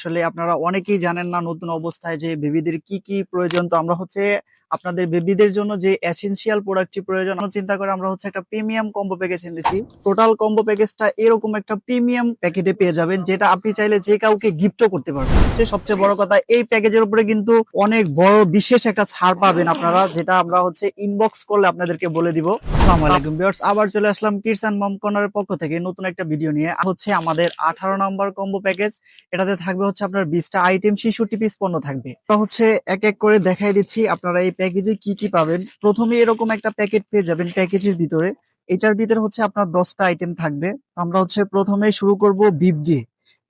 আসলে আপনারা অনেকেই জানেন না নতুন অবস্থায় যে বেবিদের কি কি প্রয়োজন। তো আমরা হচ্ছে আপনাদের বেবিদের জন্য যে এসেনশিয়াল প্রোডাক্টটি প্রয়োজন আমরা চিন্তা করে আমরা হচ্ছে একটা প্রিমিয়াম কম্বো প্যাকেজ এনেছি। টোটাল কম্বো প্যাকেজটা এরকম একটা প্রিমিয়াম প্যাকেটে পেয়ে যাবেন, যেটা আপনি চাইলে যে কাউকে গিফটও করতে পারবেন। সবচেয়ে বড় কথা, এই প্যাকেজের উপরে কিন্তু অনেক বড় বিশেষ একটা ছাড় পাবেন আপনারা, যেটা আমরা হচ্ছে ইনবক্স করলে আপনাদেরকে বলে দিব। আসসালামু আলাইকুম ভিউয়ার্স, আবার চলে আসলাম কিডস এন্ড মম কর্নারের পক্ষ থেকে নতুন একটা ভিডিও নিয়ে। হচ্ছে আমাদের 18 নম্বর কম্বো প্যাকেজ। এটাতে থাকবে হচ্ছে আপনার 20টা আইটেম, 66 পিস পণ্য থাকবে। এটা হচ্ছে এক এক করে দেখাই দিচ্ছি আপনারা এই প্যাকেজে কি কি পাবেন। প্রথমে এরকম একটা প্যাকেট পেয়ে যাবেন প্যাকেজের ভিতরে। এটার ভিতরে হচ্ছে আপনার 10টা আইটেম থাকবে। আমরা হচ্ছে প্রথমে শুরু করব বিপ দিয়ে।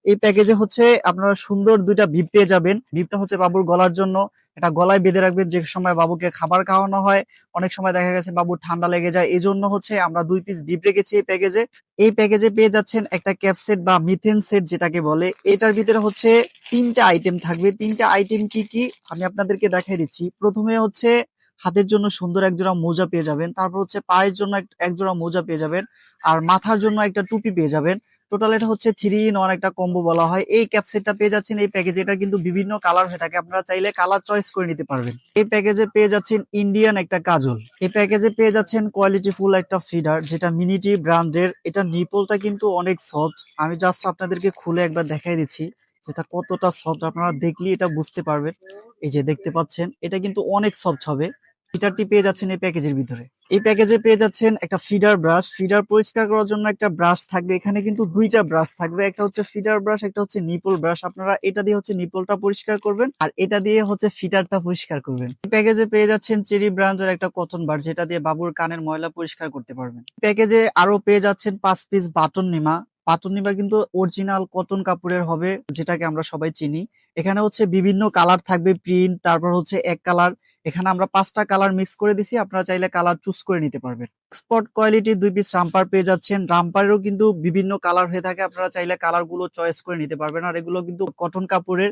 এই প্যাকেজে হচ্ছে আপনারা সুন্দর দুইটা বিপ পেয়ে যাবেন। বিপটা হচ্ছে বাবুর গলার জন্য, এটা গলায় বেঁধে রাখবেন যে সময় বাবুকে খাবার খাওয়ানো হয়। অনেক সময় দেখা গেছে বাবুর ঠান্ডা লেগে যায়, এই জন্য হচ্ছে আমরা 2 পিস বিপ রেখেছি এই প্যাকেজে। এই প্যাকেজে পেয়ে যাচ্ছেন একটা ক্যাপ সেট বা মিথেন সেট যেটাকে বলে। এটার ভিতরে হচ্ছে 3টা আইটেম থাকবে। 3টা আইটেম কি কি আমি আপনাদেরকে দেখাই দিচ্ছি। প্রথমে হচ্ছে হাতের জন্য সুন্দর একজোড়া মোজা পেয়ে যাবেন, তারপর হচ্ছে পায়ের জন্য একজোড়া মোজা পেয়ে যাবেন, আর মাথার জন্য একটা টুপি পেয়ে যাবেন। টোটাল এটা হচ্ছে 3 in 1 একটা কম্বো বলা হয়। এই ক্যাপসেটটা পেয়ে যাচ্ছেন এই প্যাকেজে। এটা কিন্তু বিভিন্ন কালার হয়ে থাকে, আপনারা চাইলে কালার চয়েস করে নিতে পারবেন। এই প্যাকেজে পেয়ে যাচ্ছেন ইন্ডিয়ান একটা কাজল। এই প্যাকেজে পেয়ে যাচ্ছেন কোয়ালিটি ফুল একটা ফিডার, যেটা মিনিটি ব্র্যান্ডের। এটা নিপলটা কিন্তু অনেক সফট। আমি জাস্ট আপনাদেরকে খুলে একবার দেখাই দিচ্ছি যেটা কতটা সফট, আপনারা দেখলে এটা বুঝতে পারবেন। এই যে দেখতে পাচ্ছেন, এটা কিন্তু অনেক সফট হবে। ফিডারটি পেয়ে যাচ্ছেন এই প্যাকেজের ভিতরে। এই প্যাকেজে পেয়ে যাচ্ছেন একটা ফিডার ব্রাশ। ফিডার পরিষ্কার করার জন্য একটা ব্রাশ থাকবে। এখানে কিন্তু 2টা ব্রাশ থাকবে, একটা হচ্ছে ফিডার ব্রাশ, একটা হচ্ছে নিপল ব্রাশ। আপনারা এটা দিয়ে হচ্ছে নিপলটা পরিষ্কার করবেন, আর এটা দিয়ে হচ্ছে ফিডারটা পরিষ্কার করবেন। এই প্যাকেজে পেয়ে যাচ্ছেন চেরি ব্র্যান্ডের একটা কটন বার, যেটা দিয়ে বাবুর কানের ময়লা পরিষ্কার করতে পারবেন। প্যাকেজে আরো পেয়ে যাচ্ছেন 5 piece button Nima. Button Nima কিন্তু অরিজিনাল কটন কাপড়ের হবে, যেটাকে আমরা সবাই চিনি। এখানে হচ্ছে বিভিন্ন কালার থাকবে, প্রিন্ট, তারপর হচ্ছে এক কালার। এখানে আমরা 5টা কালার মিক্স করে দিছি, আপনারা চাইলে কালার চুজ করে নিতে পারবেন। এক্সপোর্ট কোয়ালিটি 2 পিস রামপার পেয়ে যাচ্ছেন। রামপারেরও কিন্তু বিভিন্ন কালার হয়ে থাকে, আপনারা চাইলে কালার গুলো চয়েস করে নিতে পারবেন। আর এগুলো কিন্তু কটন কাপড়ের।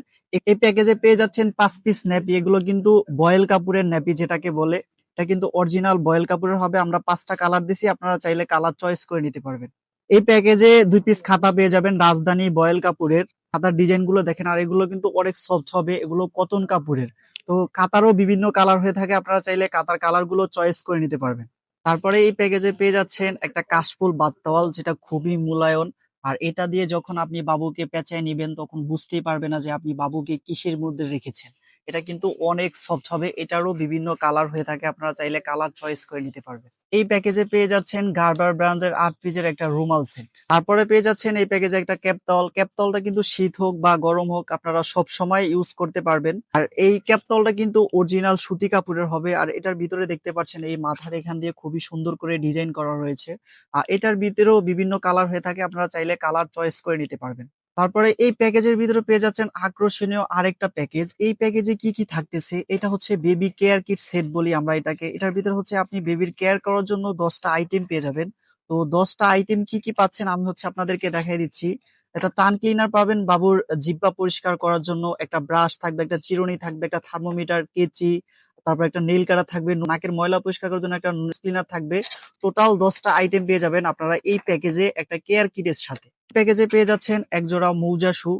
এই প্যাকেজে পেয়ে যাচ্ছেন 5 পিস ন্যাপি। এগুলো কিন্তু বয়েল কাপড়ের ন্যাপি যেটাকে বলে। এটা কিন্তু অরিজিনাল বয়েল কাপড়ের হবে। আমরা 5টা কালার দিছি, আপনারা চাইলে কালার চয়েস করে নিতে পারবেন। এই প্যাকেজে 2 পিস খাতা পেয়ে যাবেন রাজধানী বয়েল কাপড়ের। খাতার ডিজাইন গুলো দেখেন, আর এগুলো কিন্তু অনেক সফট হবে, এগুলো কটন কাপড়ের। তো কাতারও বিভিন্ন কালার হয়ে থাকে, আপনারা চাইলে কাতার কালার গুলো চয়েস করে নিতে পারবেন। তারপরে এই প্যাকেজে পেয়ে যাচ্ছেন একটা কাশফুল বাথ টাওয়াল, যেটা খুবই মূল্যায়ন। আর এটা দিয়ে যখন আপনি বাবুকে পেঁচায় নিবেন তখন বুঝতেই পারবে না যে আপনি বাবুকে কিসের মধ্যে রেখেছেন। এটা কিন্তু অনেক সফট হবে, এটারও বিভিন্ন কালার হয়ে থাকে, আপনারা চাইলে কালার চয়েস করে নিতে পারবেন। এই প্যাকেজে পেয়ে যাচ্ছেন গার্বার ব্র্যান্ডের 8 পিসের একটা রুমাল সেট। তারপরে পেয়ে যাচ্ছেন এই প্যাকেজে একটা ক্যাপতল। ক্যাপতলটা কিন্তু শীত হোক বা গরম হোক আপনারা সব সময় ইউজ করতে পারবেন। আর এই ক্যাপতলটা কিন্তু অরিজিনাল সুতি কাপড়ের হবে। আর এটার ভিতরে দেখতে পাচ্ছেন এই মাথার এখান দিয়ে খুবই সুন্দর করে ডিজাইন করা রয়েছে। আর এটার ভিতরেও বিভিন্ন কালার হয়ে থাকে, আপনারা চাইলে কালার চয়েস করে নিতে পারবেন। তারপরে এই প্যাকেজের ভিতরে পেয়ে যাচ্ছেন আকর্ষণীয় আরেকটা প্যাকেজ। এই প্যাকেজে কি কি থাকতেছে, এটা হচ্ছে বেবি কেয়ার কিট সেট বলি আমরা এটাকে। এটার ভিতরে হচ্ছে আপনি বেবির কেয়ার করার জন্য 10টা আইটেম পেয়ে যাবেন। তো 10টা আইটেম কি কি পাচ্ছেন আমি হচ্ছে আপনাদেরকে দেখাই দিচ্ছি। একটা টান ক্লিনার পাবেন বাবুর জিহ্বা পরিষ্কার করার জন্য, একটা ব্রাশ থাকবে, একটা চিরুনি থাকবে, একটা থার্মোমিটার, কেচি, তারপর একটা নেইল কাটার থাকবে, নাকের ময়লা পরিষ্কার করার জন্য একটা নোজ ক্লিনার থাকবে। টোটাল 10টা আইটেম পেয়ে যাবেন আপনারা এই প্যাকেজে একটা কেয়ার কিটের সাথে। প্যাকেজে পেয়ে যাচ্ছেন এক জোড়া মৌজা শু।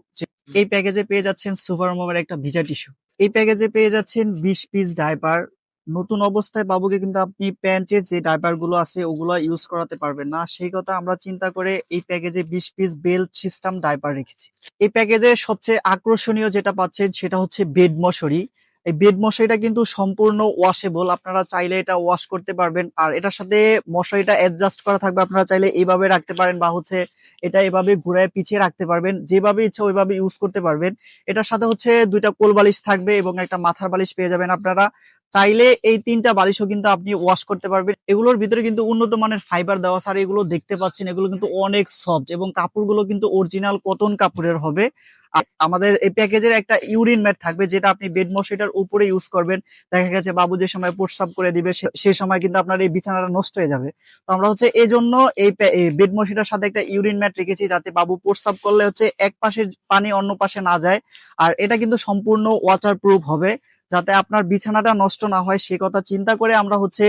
এই প্যাকেজে পেয়ে যাচ্ছেন সুপার মমের একটা ভিজা টিস্যু। এই প্যাকেজে পেয়ে যাচ্ছেন 20 পিস ডাইপার। নতুন অবস্থায় বাবুকে কিন্তু আপনি প্যান্টের যে ডাইপার গুলো আছে ওগুলো ইউজ করাতে পারবেন না, সেই কথা আমরা চিন্তা করে এই প্যাকেজে 20 পিস বেল্ট সিস্টেম ডাইপার রেখেছি। এই প্যাকেজে সবচেয়ে আকর্ষণীয় যেটা পাচ্ছেন সেটা হচ্ছে বেড মশারি। এই বেড মশারিটা কিন্তু সম্পূর্ণ ওয়াশেবল, আপনারা চাইলে এটা ওয়াশ করতে পারবেন। আর এটার সাথে মশারিটা অ্যাডজাস্ট করা থাকবে, আপনারা চাইলে এইভাবে রাখতে পারেন বা হচ্ছে এটা এভাবে ঘুরায় পিছিয়ে রাখতে পারবেন, যেভাবে ইচ্ছা ওইভাবে ইউজ করতে পারবেন। এটার সাথে হচ্ছে 2টা কোল বালিশ থাকবে এবং একটা মাথার বালিশ পেয়ে যাবেন। আপনারা চাইলে এই 3টা বালিশও কিন্তু আপনি ওয়াশ করতে পারবেন। এগুলোর ভিতরে কিন্তু উন্নত মানের ফাইবার দেওয়া আছে। আর এগুলো দেখতে পাচ্ছেন এগুলো কিন্তু অনেক সফট এবং কাপড়গুলো কিন্তু অরিজিনাল কটন কাপড়ের হবে। আর আমাদের এই প্যাকেজের একটা ইউরিন ম্যাট থাকবে, যেটা আপনি বেড মশারিটার উপরে ইউজ করবেন। দেখা গেছে বাবু যে সময় প্রস্রাব করে দিবে সে সময় কিন্তু আপনার এই বিছানাটা নষ্ট হয়ে যাবে। তো আমরা হচ্ছে এই জন্য এই বেড মশারিটার সাথে একটা ইউরিন ম্যাট রেখেছি, যাতে বাবু প্রস্রাব করলে হচ্ছে এক পাশের পানি অন্য পাশে না যায়। আর এটা কিন্তু সম্পূর্ণ ওয়াটার প্রুফ হবে, যাতে আপনার বিছানাটা নষ্ট না হয় সে কথা চিন্তা করে আমরা হচ্ছে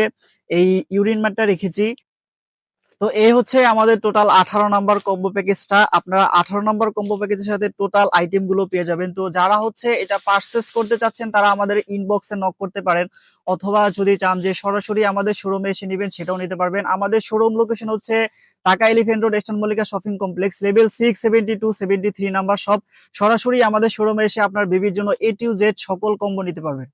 এই ইউরিন ম্যাটটা রেখেছি। তো এই হচ্ছে আমাদের টোটাল 18 নাম্বার কম্বো প্যাকেজটা। আপনারা 18 নাম্বার কম্বো প্যাকেজের সাথে টোটাল আইটেম গুলো পেয়ে যাবেন। তো যারা হচ্ছে এটা পারচেস করতে চাচ্ছেন তারা আমাদের ইনবক্সে নক করতে পারেন, অথবা যদি চান যে সরাসরি আমাদের শোরুমে এসে নেবেন সেটাও নিতে পারবেন। আমাদের শোরুম লোকেশন হচ্ছে Dhaka elephant road, eastern Mallika shopping complex, level 672-73 number shop. সরাসরি আমাদের শোরুমে এসে আপনার বেবির জন্য A to Z সকল কম্বো নিতে পারবেন।